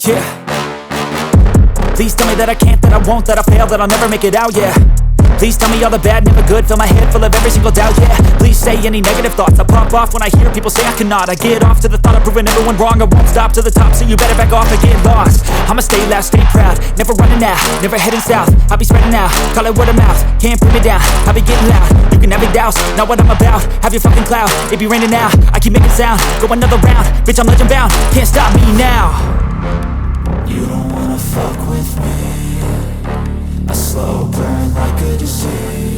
Yeah. Please tell me that I can't, that I won't, that I fail, that I'll never make it out, yeah. Please tell me all the bad, never good, fill my head full of every single doubt, yeah. Please say any negative thoughts, I pop off when I hear people say I cannot. I get off to the thought of proving everyone wrong, I won't stop to the top, so you better back off and get lost. I'ma stay loud, stay proud, never running out, never heading south. I'll be spreading out, call it word of mouth, can't put me down, I'll be getting loud. You can have your doubts, not what I'm about, have your fucking clout, it be raining now, I keep making sound, go another round, bitch I'm legend bound, can't stop me now. You don't wanna fuck with me. A slow burn like a disease.